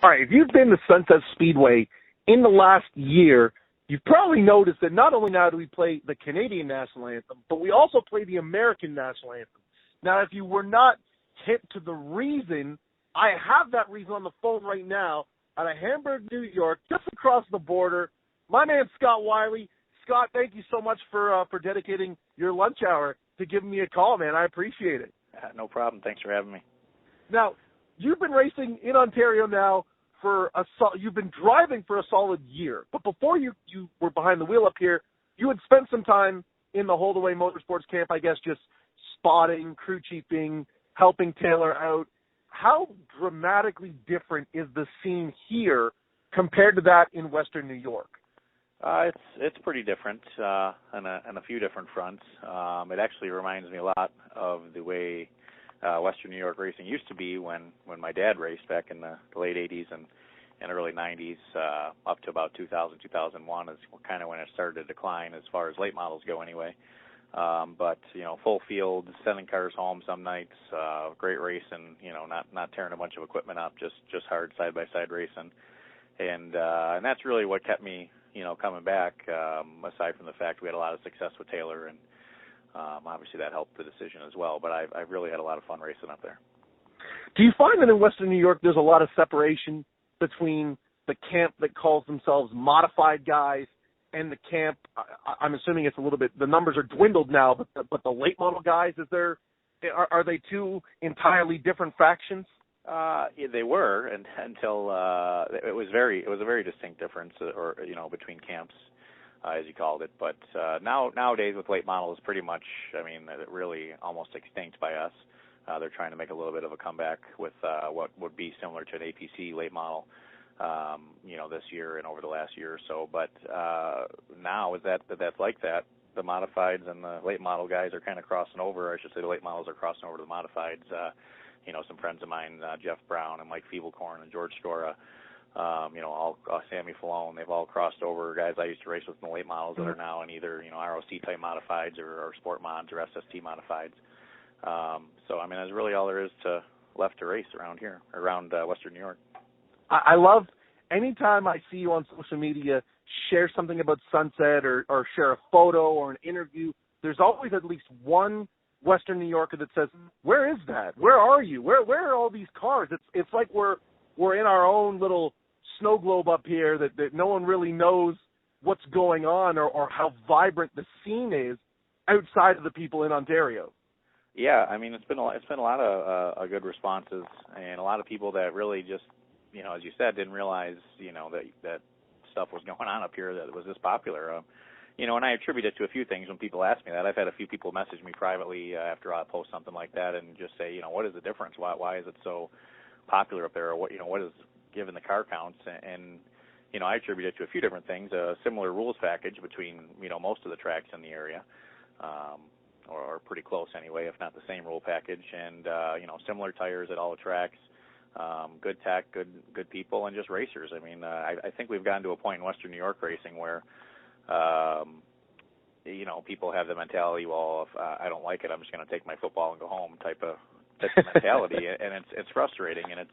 All right, if you've been to Sunset Speedway in the last year, you've probably noticed that not only now do we play the Canadian national anthem, but we also play the American national anthem. Now, if you were not hip to the reason, I have that reason on the phone right now out of Hamburg, New York, just across the border. My name's Scott Wylie. Scott, thank you so much for dedicating your lunch hour to giving me a call, man. I appreciate it. No problem. Thanks for having me. Now, you've been racing in Ontario now you've been driving for a solid year. But before you were behind the wheel up here, you had spent some time in the Holdaway Motorsports camp, I guess, just spotting, crew chiefing, helping Taylor out. How dramatically different is the scene here compared to that in Western New York? It's pretty different on a few different fronts. It actually reminds me a lot of the way Western New York racing used to be when my dad raced back in the late 80s and early 90s up to about 2000, 2001 is kind of when it started to decline as far as late models go anyway. But, full field, sending cars home some nights, great racing, not tearing a bunch of equipment up, just hard side-by-side racing. And that's really what kept me, coming back, aside from the fact we had a lot of success with Taylor, and obviously that helped the decision as well. But I really had a lot of fun racing up there. Do you find that in Western New York there's a lot of separation between the camp that calls themselves modified guys and the camp, I'm assuming it's a little bit, the numbers are dwindled now, but the late model guys, are they two entirely different factions? They were until it was a very distinct difference, between camps, as you called it. But nowadays with late models, pretty much, really almost extinct by us. They're trying to make a little bit of a comeback with what would be similar to an APC late model, this year and over the last year or so. But now that's like that. The modifieds and the late model guys are kind of crossing over. I should say the late models are crossing over to the modifieds. Some friends of mine, Jeff Brown and Mike Feeblecorn and George Scora, all Sammy Falone, they've all crossed over. Guys I used to race with in the late models that are now in either, ROC type modifieds or sport mods or SST modifieds. That's really all there is left to race around here, around Western New York. I love anytime I see you on social media share something about Sunset or share a photo or an interview, there's always at least one Western New Yorker that says, where is that? Where are you? Where are all these cars? It's like we're in our own little snow globe up here that no one really knows what's going on or how vibrant the scene is outside of the people in Ontario. Yeah, it's been a lot of good responses, and a lot of people that really just, as you said, didn't realize, that stuff was going on up here, that it was this popular. And I attribute it to a few things when people ask me that. I've had a few people message me privately after I post something like that and just say, what is the difference? Why is it so popular up there? Or what is given the car counts? And I attribute it to a few different things. A similar rules package between, most of the tracks in the area, or pretty close anyway, if not the same rule package. And, similar tires at all the tracks. Good tech, good people, and just racers. I think we've gotten to a point in Western New York racing where, people have the mentality, well, if I don't like it, I'm just going to take my football and go home type of mentality, and it's frustrating. And it's,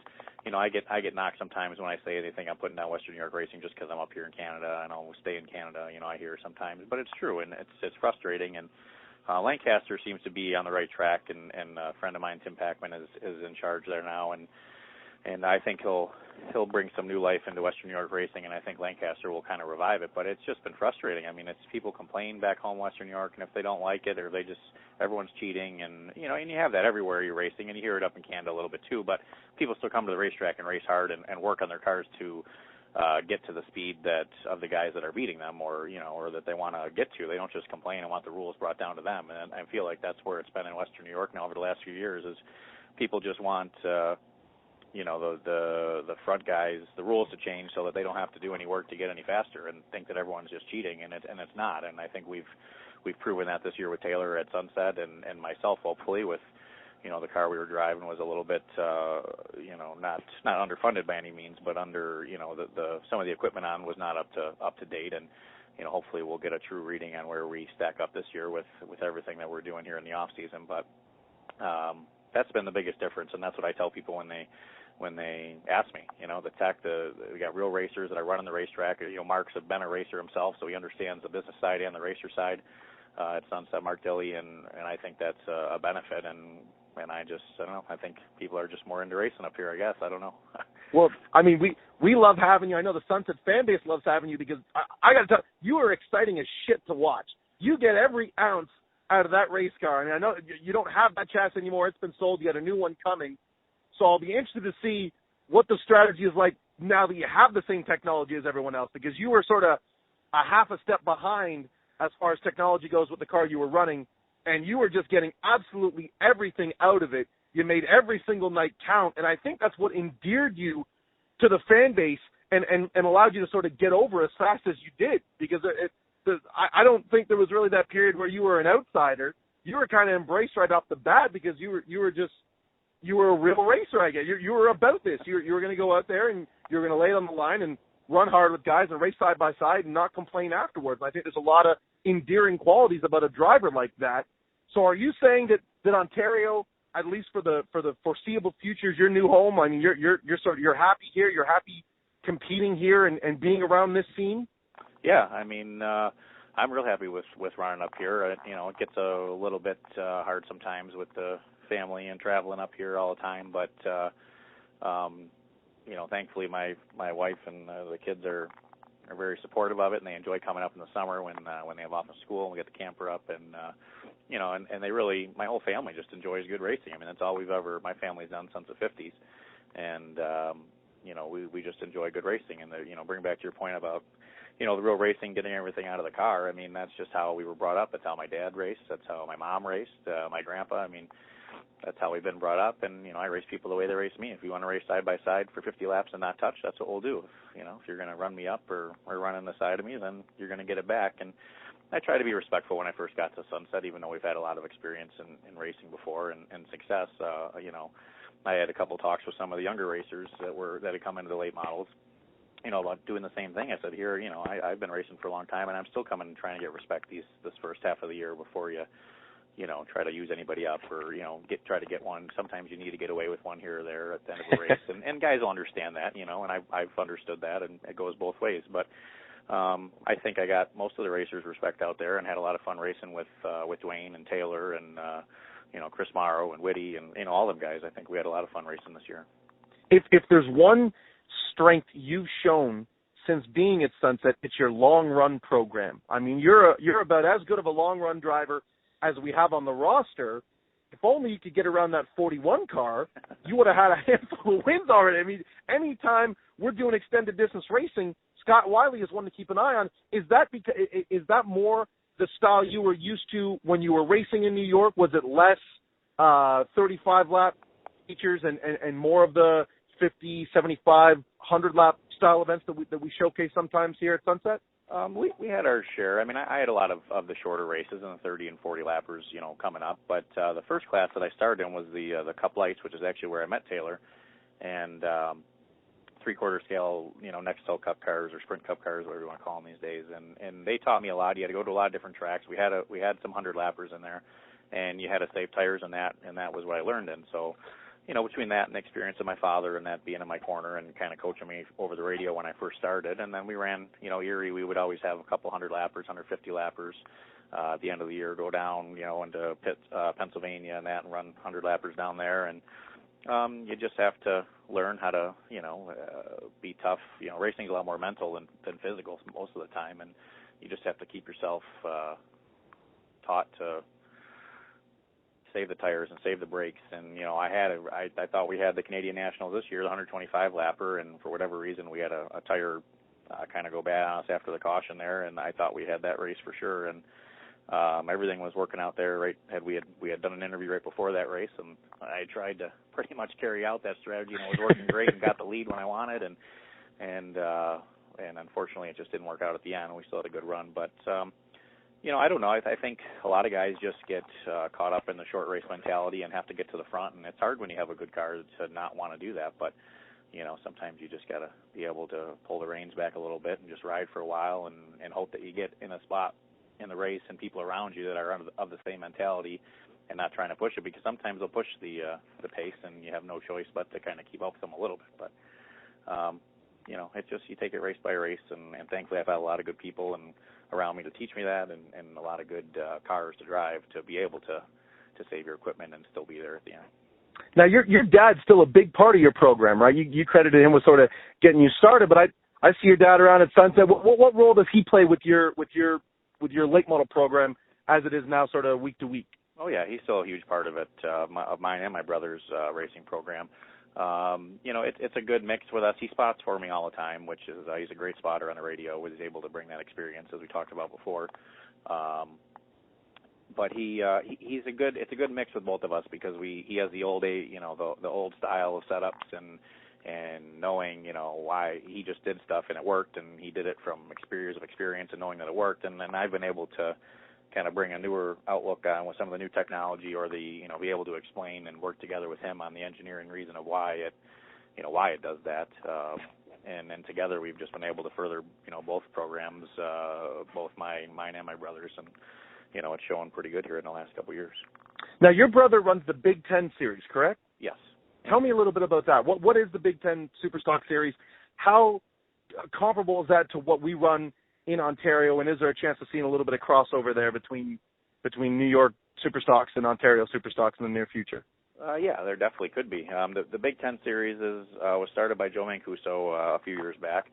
I get knocked sometimes when I say they think I'm putting down Western New York racing just because I'm up here in Canada and I'll stay in Canada. I hear sometimes, but it's true, and it's frustrating. And Lancaster seems to be on the right track, and a friend of mine, Tim Packman, is in charge there now, and I think he'll bring some new life into Western New York racing, and I think Lancaster will kind of revive it. But it's just been frustrating. It's people complain back home in Western New York, and if they don't like it, or everyone's cheating, and and you have that everywhere you're racing, and you hear it up in Canada a little bit too. But people still come to the racetrack and race hard and work on their cars to get to the speed of the guys that are beating them, or that they want to get to. They don't just complain and want the rules brought down to them. And I feel like that's where it's been in Western New York now over the last few years, is people just want the front guys, the rules to change so that they don't have to do any work to get any faster, and think that everyone's just cheating, and it's not. And I think we've proven that this year with Taylor at Sunset, and myself, hopefully, with the car we were driving was a little bit not underfunded by any means, but under the some of the equipment on was not up to date, and hopefully we'll get a true reading on where we stack up this year with everything that we're doing here in the off season. But that's been the biggest difference, and that's what I tell people when they when they ask me. The tech, we got real racers that I run on the racetrack. Mark's been a racer himself, so he understands the business side and the racer side at Sunset, Mark Dilly, and I think that's a benefit. And I don't know. I think people are just more into racing up here, I guess. I don't know. Well, I mean, we love having you. I know the Sunset fan base loves having you because I got to tell you, you are exciting as shit to watch. You get every ounce out of that race car. And I know you don't have that chassis anymore. It's been sold. You got a new one coming. So I'll be interested to see what the strategy is like now that you have the same technology as everyone else, because you were sort of a half a step behind as far as technology goes with the car you were running, and you were just getting absolutely everything out of it. You made every single night count, and I think that's what endeared you to the fan base and allowed you to sort of get over as fast as you did, because I don't think there was really that period where you were an outsider. You were kind of embraced right off the bat because you were a real racer, I guess. You were about this. You were going to go out there and you were going to lay it on the line and run hard with guys and race side by side and not complain afterwards. I think there's a lot of endearing qualities about a driver like that. So are you saying that Ontario, at least for the foreseeable future, is your new home? I mean, you're happy here. You're happy competing here and being around this scene. Yeah, I mean, I'm real happy with running up here. It gets a little bit hard sometimes with the family and traveling up here all the time, but thankfully my wife and the kids are very supportive of it, and they enjoy coming up in the summer when they have off of school and we get the camper up, and and they really, my whole family just enjoys good racing. I mean, that's all my family's done since the 50s, and we just enjoy good racing. And bring back to your point about the real racing, getting everything out of the car. I mean, that's just how we were brought up. That's how my dad raced. That's how my mom raced. My grandpa. I mean, that's how we've been brought up. And I race people the way they race me. If you want to race side by side for 50 laps and not touch, that's what we'll do. If you're going to run me up or run on the side of me, then you're going to get it back. And I try to be respectful when I first got to Sunset, even though we've had a lot of experience in racing before and success. I had a couple talks with some of the younger racers that had come into the late models, about doing the same thing. I said, here, I've been racing for a long time, and I'm still coming and trying to get respect this first half of the year before you try to use anybody up or, try to get one. Sometimes you need to get away with one here or there at the end of a race. and guys will understand that, and I've understood that, and it goes both ways. But I think I got most of the racers' respect out there and had a lot of fun racing with Dwayne and Taylor and, Chris Morrow and Whitty and all them guys. I think we had a lot of fun racing this year. If there's one strength you've shown since being at Sunset, it's your long run program. I mean, you're about as good of a long run driver as we have on the roster. If only you could get around that 41 car, you would have had a handful of wins already. I mean, anytime we're doing extended distance racing, Scott Wylie is one to keep an eye on. Is that more the style you were used to when you were racing in New York? Was it less 35 lap features and more of the 50, 75, 100 lap style events that we showcase sometimes here at Sunset? We had our share. I mean, I had a lot of the shorter races and the 30 and 40 lappers, coming up. But the first class that I started in was the Cup Lights, which is actually where I met Taylor, and 3/4 scale, Nextel Cup cars or Sprint Cup cars, whatever you want to call them these days. And they taught me a lot. You had to go to a lot of different tracks. We had some 100 lappers in there, and you had to save tires in that, and that was what I learned in. So, between that and the experience of my father and that being in my corner and kind of coaching me over the radio when I first started, and then we ran, Erie, we would always have a couple 100 lappers, 150 lappers at the end of the year, go down, into Pennsylvania and that and run 100 lappers down there. And you just have to learn how to, be tough. Racing is a lot more mental than physical most of the time, and you just have to keep yourself taught to save the tires and save the brakes. And I thought we had the Canadian Nationals this year, the 125 lapper, and for whatever reason we had a tire kind of go bad on us after the caution there, and I thought we had that race for sure. And everything was working out there. Right, we had done an interview right before that race, and I tried to pretty much carry out that strategy, and it was working great and got the lead when I wanted, and unfortunately it just didn't work out at the end. We still had a good run, but I don't know. I think a lot of guys just get caught up in the short race mentality and have to get to the front, and it's hard when you have a good car to not want to do that. But, sometimes you just got to be able to pull the reins back a little bit and just ride for a while and hope that you get in a spot in the race and people around you that are of the same mentality not trying to push it, because sometimes they'll push the pace and you have no choice but to kind of keep up with them a little bit. But it's just, you take it race by race, and thankfully I've had a lot of good people and around me to teach me that, and a lot of good cars to drive to be able to save your equipment and still be there at the end. Now, your dad's still a big part of your program, right? You credited him with sort of getting you started, but I see your dad around at Sunset. What role does he play with your late model program as it is now, sort of week to week? Oh yeah, he's still a huge part of it, of mine and my brother's racing program. It's a good mix with us. He spots for me all the time, which is he's a great spotter on the radio. He's able to bring that experience, as we talked about before. But it's a good mix with both of us, because he has the old the old style of setups and knowing why he just did stuff and it worked, and he did it from years of experience and knowing that it worked, and then I've been able to kind of bring a newer outlook on with some of the new technology, or be able to explain and work together with him on the engineering reason of why it does that. And then together we've just been able to further both programs, both mine and my brother's, and it's showing pretty good here in the last couple of years. Now, your brother runs the Big Ten Series, correct? Yes. Tell me a little bit about that. What is the Big Ten Superstock Series? How comparable is that to what we run in Ontario, and is there a chance of seeing a little bit of crossover there between New York Superstocks and Ontario Superstocks in the near future? Yeah, there definitely could be. The Big Ten Series was started by Joe Mancuso a few years back,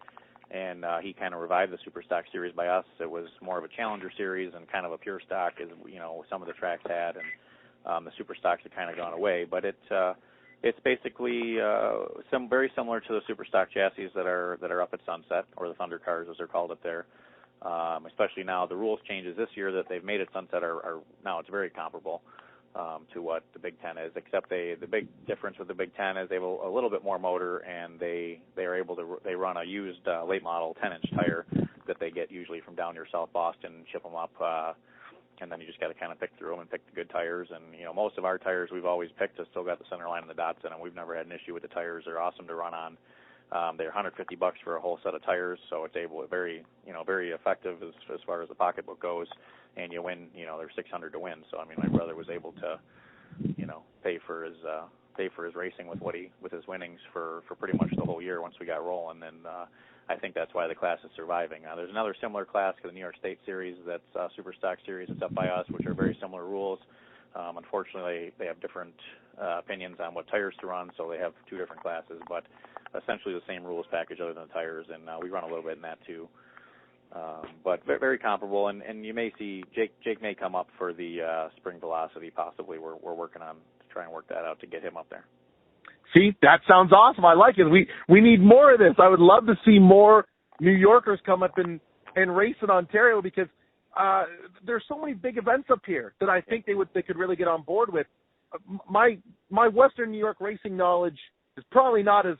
and he kind of revived the Superstock Series by us. It was more of a Challenger Series and kind of a pure stock, as some of the tracks had, and the Superstocks had kind of gone away. But it's basically very similar to the Superstock chassis that are up at Sunset, or the Thunder cars as they're called up there. Especially now, the rules changes this year that they've made at Sunset are now it's very comparable to what the Big Ten is, except the big difference with the Big Ten is they have a little bit more motor, and they run a used late model 10-inch tire that they get usually from down near South Boston, ship them up, and then you just got to kind of pick through them and pick the good tires. And most of our tires we've always picked have still got the center line and the dots in them. We've never had an issue with the tires. They're awesome to run on. They're $150 for a whole set of tires, so it's very effective as far as the pocketbook goes. And you win, they're $600 to win. So my brother was able to, pay for his racing with his winnings for pretty much the whole year once we got rolling. And I think that's why the class is surviving. There's another similar class to the New York State Series that's Superstock Series. It's up by us, which are very similar rules. Unfortunately, they have different opinions on what tires to run, so they have two different classes, but essentially the same rules package other than the tires, and we run a little bit in that too. But very comparable, and you may see Jake may come up for the Spring Velocity possibly. We're working on to try and work that out to get him up there. See, that sounds awesome. I like it. We need more of this. I would love to see more New Yorkers come up and race in Ontario, because there's so many big events up here that I think they could really get on board with. My Western New York racing knowledge is probably not as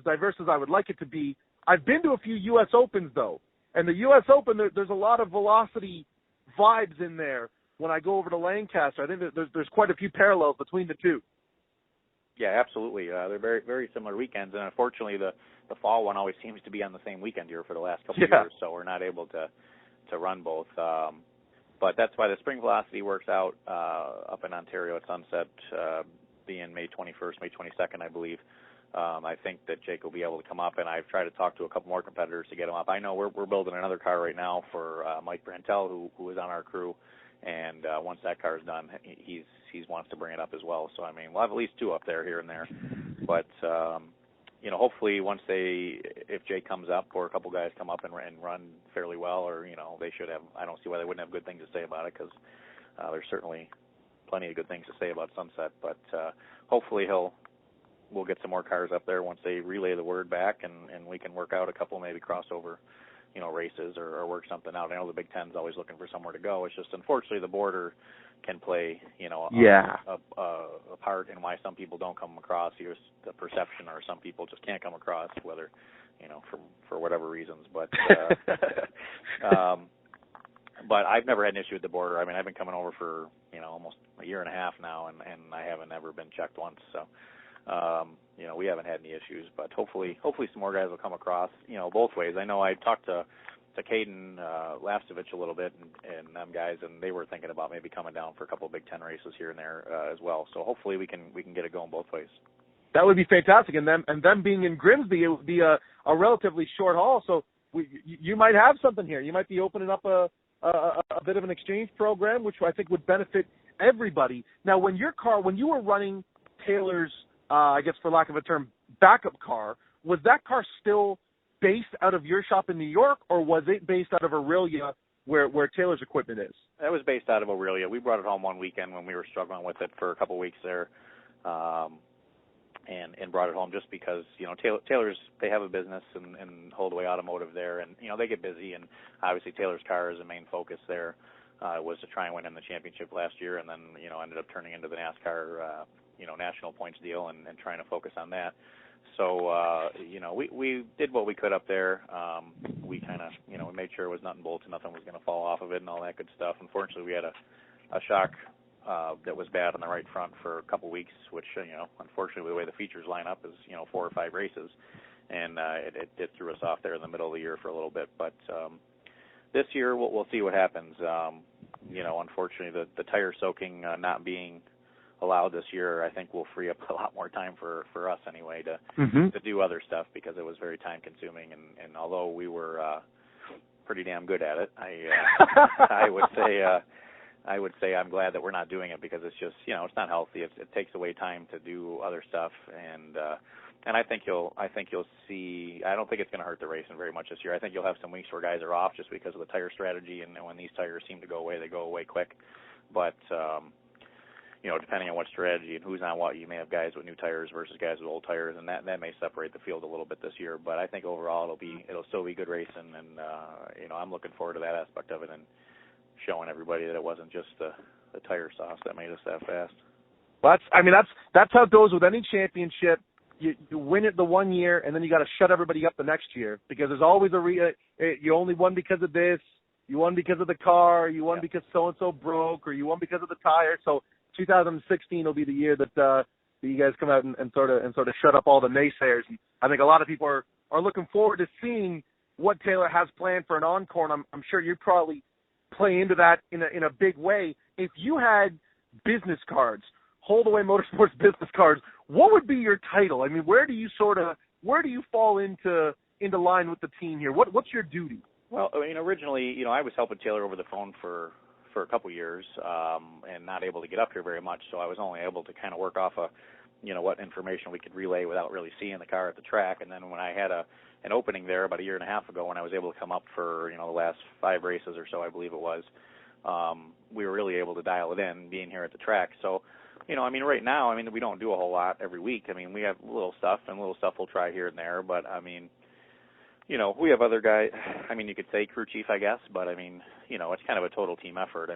diverse as I would like it to be. I've been to a few U.S. Opens, though, and the U.S. Open, there's a lot of velocity vibes in there. When I go over to Lancaster, I think there's quite a few parallels between the two. Yeah, absolutely. They're very, very similar weekends, and unfortunately, the fall one always seems to be on the same weekend here for the last couple of years, so we're not able to run both. But that's why the Spring Velocity works out up in Ontario at Sunset, being May 21st, May 22nd, I believe. I think that Jake will be able to come up, and I've tried to talk to a couple more competitors to get him up. I know we're building another car right now for Mike Brantel, who is on our crew, and once that car is done, he wants to bring it up as well. So we'll have at least two up there here and there. But hopefully if Jake comes up or a couple guys come up and run fairly well, or they should have. I don't see why they wouldn't have good things to say about it, because there's certainly plenty of good things to say about Sunset. But hopefully we'll get some more cars up there once they relay the word back, and we can work out a couple maybe crossover races or work something out. I know the Big Ten's always looking for somewhere to go. It's just unfortunately the border can play a part in why some people don't come across. Here's the perception, or some people just can't come across, whether for whatever reasons. But but I've never had an issue with the border. I've been coming over for almost a year and a half now, and I haven't ever been checked once. So we haven't had any issues, but hopefully some more guys will come across, both ways. I know I talked to Caden Lastovich a little bit and them guys, and they were thinking about maybe coming down for a couple of Big Ten races here and there as well. So hopefully we can get it going both ways. That would be fantastic, and them being in Grimsby, it would be a relatively short haul. So you might have something here. You might be opening up a bit of an exchange program, which I think would benefit everybody. Now, when you were running Taylor's, I guess for lack of a term, backup car, was that car still based out of your shop in New York, or was it based out of Aurelia, where Taylor's equipment is? That was based out of Aurelia. We brought it home one weekend when we were struggling with it for a couple of weeks there. And brought it home just because, Taylor's, they have a business in Holdaway Automotive there, and, they get busy, and obviously Taylor's car is the main focus there, was to try and win in the championship last year, and then, ended up turning into the NASCAR, national points deal and trying to focus on that. So, we did what we could up there. We kind of, we made sure it was nut and bolts and nothing was going to fall off of it and all that good stuff. Unfortunately, we had a shock that was bad on the right front for a couple weeks, which, unfortunately, the way the features line up is, 4 or 5 races, and it threw us off there in the middle of the year for a little bit. But this year, we'll see what happens. Unfortunately, the tire soaking not being allowed this year, I think will free up a lot more time for us anyway to do other stuff, because it was very time consuming, and although we were pretty damn good at it, I would say I'm glad that we're not doing it, because it's just, it's not healthy. It takes away time to do other stuff, and I think you'll see. I don't think it's going to hurt the racing very much this year. I think you'll have some weeks where guys are off just because of the tire strategy, and when these tires seem to go away, they go away quick. But depending on what strategy and who's on what, you may have guys with new tires versus guys with old tires, and that may separate the field a little bit this year. But I think overall it'll still be good racing, and I'm looking forward to that aspect of it, and showing everybody that it wasn't just the tire sauce that made us that fast. Well, that's how it goes with any championship. You win it the one year, and then you got to shut everybody up the next year, because there's always you only won because of this, you won because of the car, you won because so and so broke, or you won because of the tire. So 2016 will be the year that you guys come out and sort of shut up all the naysayers. And I think a lot of people are looking forward to seeing what Taylor has planned for an encore, and I'm sure you probably play into that in a big way. If you had business cards, Holdaway Motorsports business cards, what would be your title? I mean, where do you fall into line with the team here? What's your duty? Well, originally, I was helping Taylor over the phone for a couple years, and not able to get up here very much, so I was only able to kind of work off what information we could relay without really seeing the car at the track. And then when I had an opening there about a year and a half ago, when I was able to come up for the last 5 races or so, I believe it was, we were really able to dial it in being here at the track. So right now, we don't do a whole lot every week. We have little stuff we'll try here and there, but we have other guys. You could say crew chief, I guess, but it's kind of a total team effort.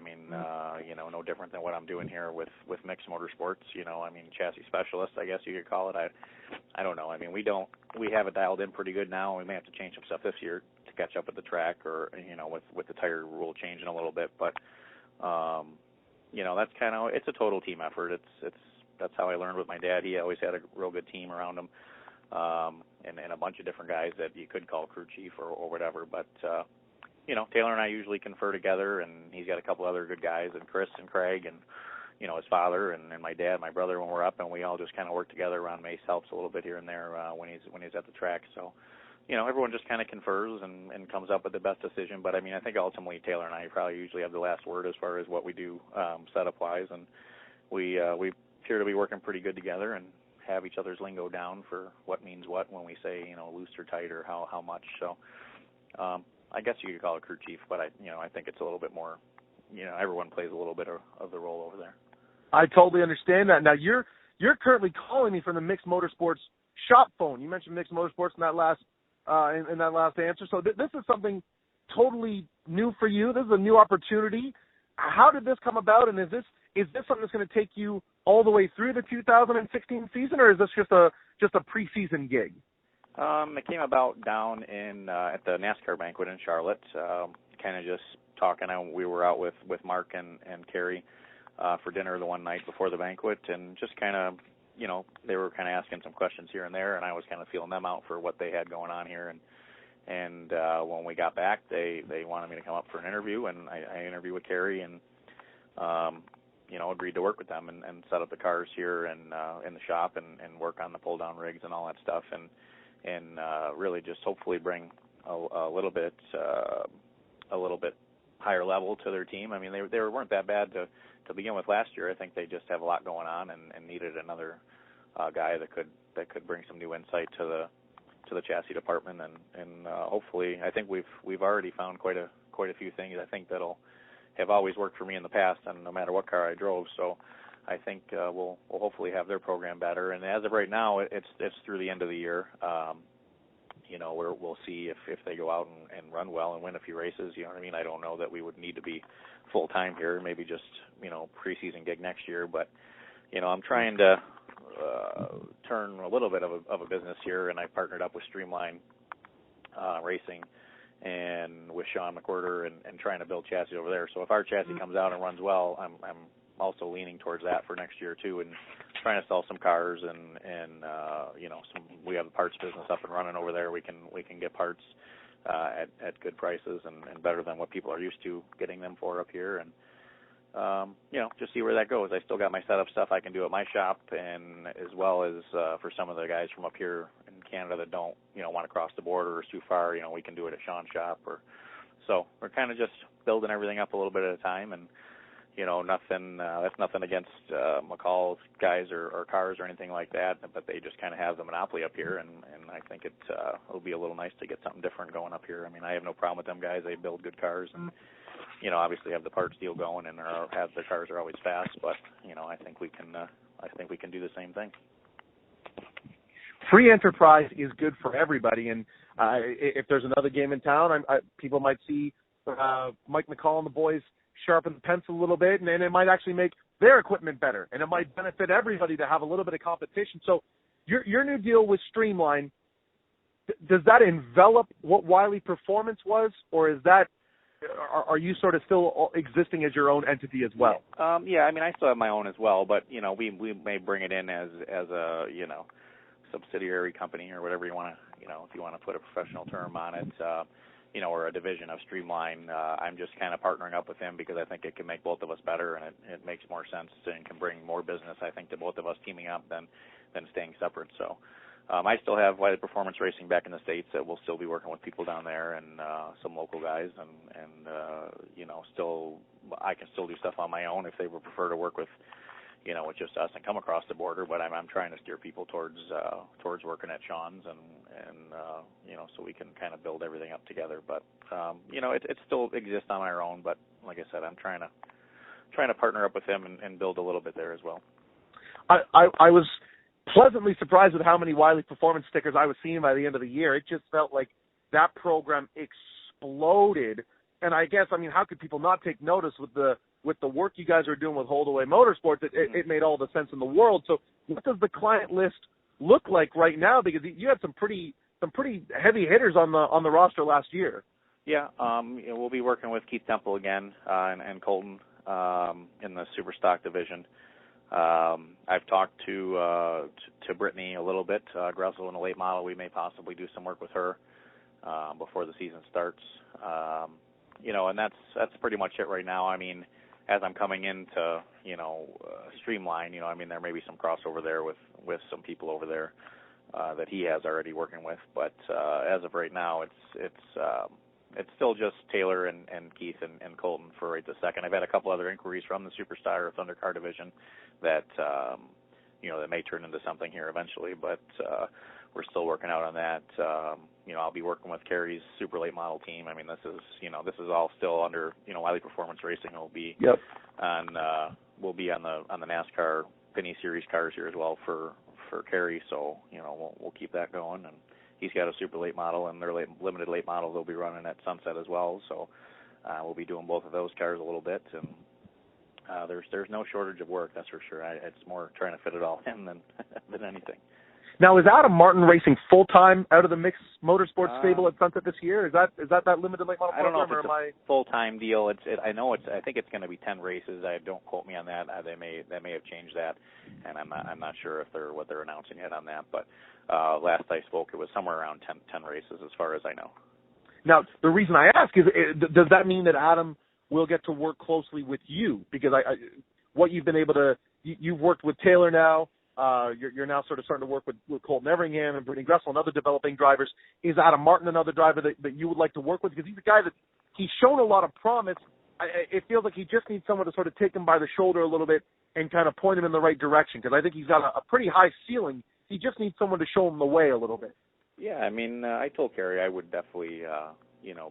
No different than what I'm doing here with Micks Motorsports. Chassis specialist, I guess you could call it. I don't know. We have it dialed in pretty good now. We may have to change some stuff this year to catch up with the track, or with the tire rule changing a little bit. But that's kind of, it's a total team effort. That's how I learned with my dad. He always had a real good team around him. And a bunch of different guys that you could call crew chief or whatever. But, Taylor and I usually confer together, and he's got a couple other good guys, and Chris and Craig and, his father and my dad, my brother, when we're up, and we all just kind of work together. Ron Mace helps a little bit here and there when he's at the track. So, everyone just kind of confers and comes up with the best decision. But, I think ultimately Taylor and I probably usually have the last word as far as what we do setup-wise, and we appear to be working pretty good together and have each other's lingo down for what means what when we say, loose or tight or how much. So I guess you could call it crew chief, but I think it's a little bit more, everyone plays a little bit of the role over there. I totally understand that. Now you're currently calling me from the Micks Motorsports shop phone. You mentioned Micks Motorsports in that last in that last answer. So this is something totally new for you. This is a new opportunity. How did this come about, and is this something that's going to take you all the way through the 2016 season, or is this just a preseason gig? It came about down in at the NASCAR banquet in Charlotte. Kind of just talking. We were out with Mark and Carrie for dinner the one night before the banquet, and just kind of, they were kind of asking some questions here and there, and I was kind of feeling them out for what they had going on here, and And when we got back, they wanted me to come up for an interview, and I interviewed with Kerry and agreed to work with them and set up the cars here and in the shop and work on the pull down rigs and all that stuff, and really just hopefully bring a little bit higher level to their team. I mean, they weren't that bad to begin with last year. I think they just have a lot going on and needed another guy that could bring some new insight to the chassis department, and hopefully, I think we've already found quite a few things I think that'll have always worked for me in the past, and no matter what car I drove. So I think we'll hopefully have their program better. And as of right now, it's through the end of the year. We'll see if they go out and run well and win a few races. You know what I mean? I don't know that we would need to be full time here. Maybe just preseason gig next year. But I'm trying to turn a little bit of a business here, and I partnered up with Streamline Racing and with Shaun McWhirter and trying to build chassis over there. So if our chassis comes out and runs well, I'm also leaning towards that for next year too, and trying to sell some cars and we have the parts business up and running over there. We can get parts at good prices and better than what people are used to getting them for up here, and just see where that goes. I still got my setup stuff I can do at my shop, and as well as for some of the guys from up here in Canada that don't want to cross the border or is too far, we can do it at Shaun's shop. So we're kind of just building everything up a little bit at a time, and nothing. That's nothing against McCall's guys or cars or anything like that, but they just kind of have the monopoly up here, and I think it'll be a little nice to get something different going up here. I mean, I have no problem with them guys. They build good cars, and obviously have the parts deal going, and their cars are always fast. But I think we can do the same thing. Free enterprise is good for everybody, and if there's another game in town, people might see Mike McCall and the boys sharpen the pencil a little bit, and it might actually make their equipment better, and it might benefit everybody to have a little bit of competition. So your new deal with Streamline, does that envelop what Wylie Performance was, or are you sort of still existing as your own entity as well? Yeah, I mean, I still have my own as well, but we may bring it in as a subsidiary company or whatever you want to, if you want to put a professional term on it, or a division of Streamline. I'm just kind of partnering up with him because I think it can make both of us better, and it makes more sense and can bring more business, I think, to both of us teaming up than staying separate. So I still have Wylie Performance Racing back in the States that will still be working with people down there and some local guys, and I can still do stuff on my own if they would prefer to work with with just us and come across the border. But I'm trying to steer people towards working at Shaun's and so we can kind of build everything up together. But it still exists on our own. But like I said, I'm trying to partner up with them and build a little bit there as well. I was pleasantly surprised with how many Wylie Performance stickers I was seeing by the end of the year. It just felt like that program exploded. And I guess, how could people not take notice with the work you guys are doing with Holdaway Motorsports? It made all the sense in the world. So what does the client list look like right now? Because you had some pretty heavy hitters on the roster last year. Yeah, we'll be working with Keith Temple again and Colton in the Super Stock division. I've talked to Brittany a little bit. Gressel in the late model, we may possibly do some work with her before the season starts. And that's pretty much it right now. I mean, as I'm coming into Streamline, there may be some crossover there with some people over there that he has already working with. But as of right now, it's still just Taylor and Keith and Colton for right this second. I've had a couple other inquiries from the Superstar or Thundercar division that that may turn into something here eventually, but we're still working out on that. I'll be working with Kerry's super late model team. I mean, this is all still under Wylie Performance Racing. Will be we'll be on the NASCAR Penny Series cars here as well for Kerry. So we'll keep that going, and he's got a super late model, and their limited late model they'll be running at Sunset as well. So we'll be doing both of those cars a little bit, and there's no shortage of work, that's for sure. It's more trying to fit it all in than anything. Now, is Adam Martin racing full time out of the Micks Motorsports stable at Sunset this year? Is that limited late model? I don't know if it's a full time deal. I think it's going to be 10 races. Don't quote me on that. They may have changed that, and I'm not sure if what they're announcing yet on that. But last I spoke, it was somewhere around 10 races as far as I know. Now, the reason I ask is, does that mean that Adam will get to work closely with you? Because what you've been able to, you've worked with Taylor now. You're now sort of starting to work with Colton Everingham and Brittany Gressel and other developing drivers. Is Adam Martin another driver that you would like to work with? Because he's a guy that he's shown a lot of promise. It feels like he just needs someone to sort of take him by the shoulder a little bit and kind of point him in the right direction. Because I think he's got a pretty high ceiling. He just needs someone to show him the way a little bit. Yeah, I mean, I told Kerry I would definitely,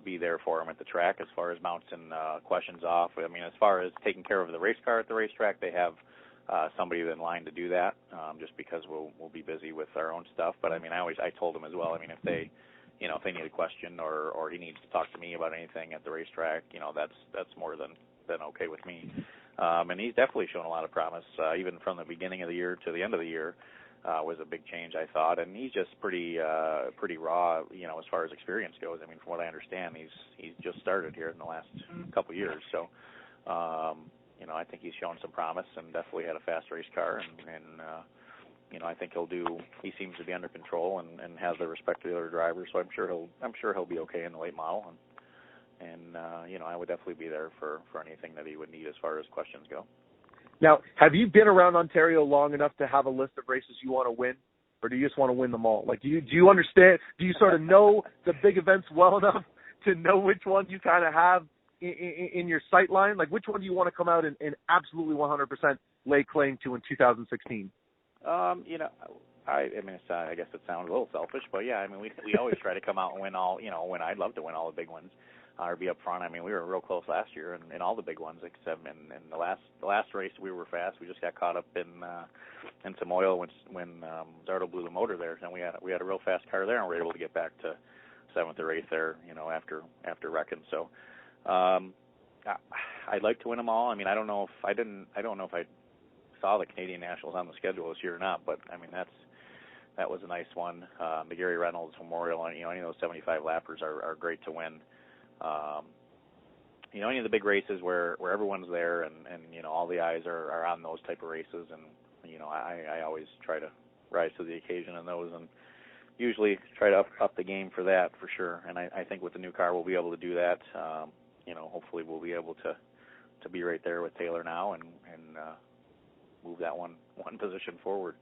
be there for him at the track as far as bouncing questions off. I mean, as far as taking care of the race car at the racetrack, they have somebody in line to do that, just because we'll be busy with our own stuff. But I mean, I told him as well. I mean, if they need a question or he needs to talk to me about anything at the racetrack, that's more than okay with me. And he's definitely shown a lot of promise, even from the beginning of the year to the end of the year. Was a big change, I thought, and he's just pretty raw, as far as experience goes. I mean, from what I understand, he's just started here in the last couple of years, so I think he's shown some promise and definitely had a fast race car, and I think he seems to be under control and has the respect of the other drivers, so I'm sure he'll be okay in the late model, and I would definitely be there for anything that he would need as far as questions go. Now, have you been around Ontario long enough to have a list of races you want to win, or do you just want to win them all? Like, do you understand? Do you sort of know the big events well enough to know which one you kind of have in your sight line? Like, which one do you want to come out and absolutely 100% lay claim to in 2016? I guess it sounds a little selfish, but yeah, I mean, we always try to come out and win all. I'd love to win all the big ones. Or be up front. I mean, we were real close last year in all the big ones, except in the last race we were fast. We just got caught up in some oil when Zardo blew the motor there, and we had a real fast car there, and we were able to get back to 7th or 8th there, after wrecking. So I'd like to win them all. I mean, I don't know if I saw the Canadian Nationals on the schedule this year or not, but I mean that was a nice one. The Gary Reynolds Memorial, any of those 75 lappers are great to win. Any of the big races where everyone's there and all the eyes are on those type of races, and I always try to rise to the occasion in those, and usually try to up the game for that for sure. And I think with the new car we'll be able to do that. Hopefully we'll be able to be right there with Taylor now and move that one position forward.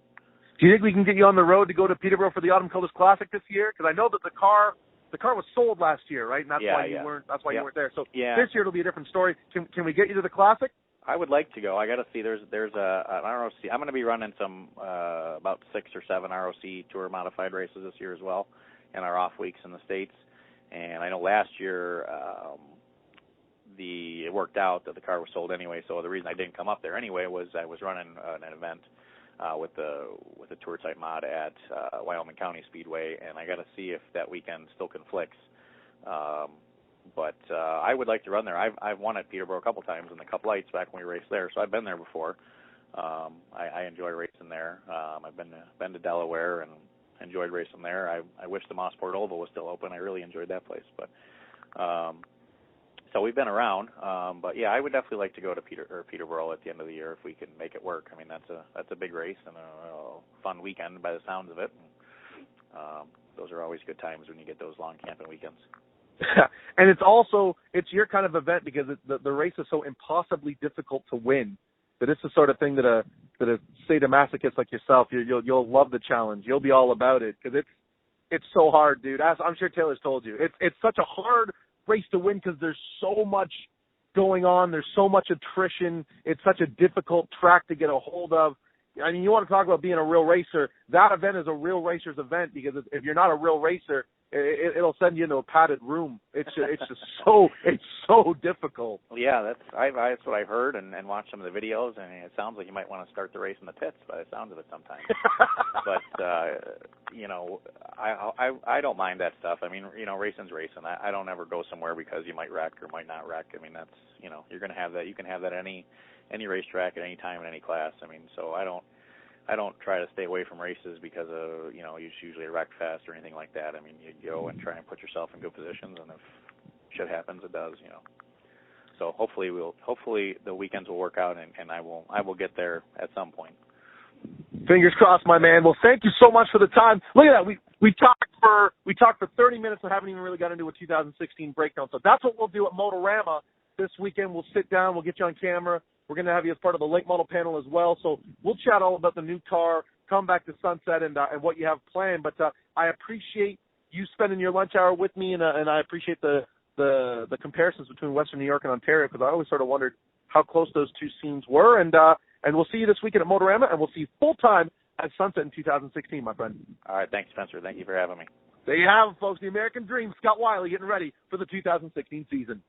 Do you think we can get you on the road to go to Peterborough for the Autumn Colors Classic this year? Because I know that the car was sold last year, right? And that's why you weren't. That's why you weren't there. So this year it'll be a different story. Can we get you to the Classic? I would like to go. I got to see. There's an ROC. I'm going to be running some about 6 or 7 ROC Tour modified races this year as well, in our off weeks in the States. And I know last year it worked out that the car was sold anyway. So the reason I didn't come up there anyway was I was running an event with the tour type mod at Wyoming County Speedway, and I got to see if that weekend still conflicts. But I would like to run there. I've won at Peterborough a couple times in the Cup Lights back when we raced there, so I've been there before. I enjoy racing there. I've been to Delaware and enjoyed racing there. I wish the Mossport Oval was still open. I really enjoyed that place, but. So we've been around, but yeah, I would definitely like to go to Peterborough at the end of the year if we can make it work. I mean, that's a big race and a fun weekend by the sounds of it. Those are always good times when you get those long camping weekends. And it's your kind of event because the race is so impossibly difficult to win that it's the sort of thing that a sadomasochist like yourself, you'll love the challenge. You'll be all about it because it's so hard, dude. As I'm sure Taylor's told you, it's such a hard race to win because there's so much going on. There's so much attrition. It's such a difficult track to get a hold of. I mean, you want to talk about being a real racer. That event is a real racer's event because if you're not a real racer, it'll send you into a padded room. It's just so difficult. Yeah, that's what I've heard and watched some of the videos, and it sounds like you might want to start the race in the pits by the sounds of it sometimes. But I don't mind that stuff. I mean, racing's racing. I don't ever go somewhere because you might wreck or might not wreck. I mean, that's you're going to have that. You can have that at any racetrack at any time in any class. I mean, so I don't try to stay away from races because of you usually a wreck fest or anything like that. I mean, you go and try and put yourself in good positions, and if shit happens, it does. So hopefully the weekends will work out, and I will get there at some point. Fingers crossed, my man. Well, thank you so much for the time. Look at that. We talked for 30 minutes and haven't even really got into a 2016 breakdown. So that's what we'll do at Motorama this weekend. We'll sit down. We'll get you on camera. We're going to have you as part of the late model panel as well. So we'll chat all about the new car, come back to Sunset, and what you have planned. But I appreciate you spending your lunch hour with me, and I appreciate the comparisons between Western New York and Ontario, because I always sort of wondered how close those two scenes were. And we'll see you this weekend at Motorama, and we'll see you full-time at Sunset in 2016, my friend. All right. Thanks, Spencer. Thank you for having me. There you have it, folks. The American Dream, Scott Wylie, getting ready for the 2016 season.